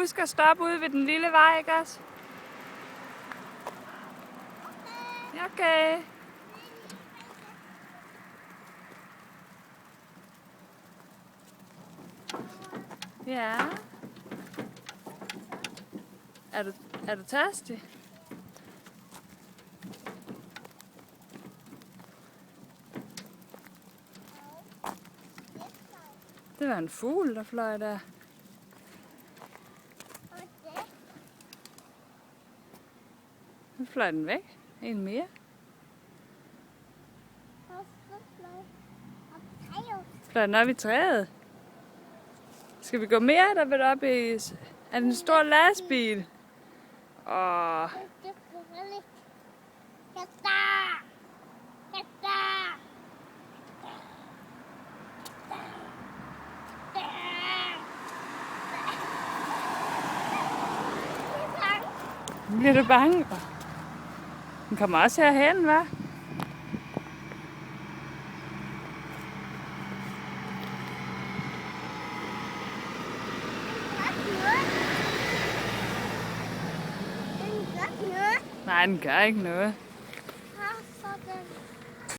husk at stoppe ude ved den lille vej, ikke også? Okay. Ja. Er du tørstig? Det var en fugl, der fløj der. Nu fløj den væk. En mere. Fløj den op i træet. Skal vi gå mere, der vil op i... Er det en stor lastbil? Åh. Bliver du bange? Den kommer også herhen, hva'? Nej, den gør ikke noget.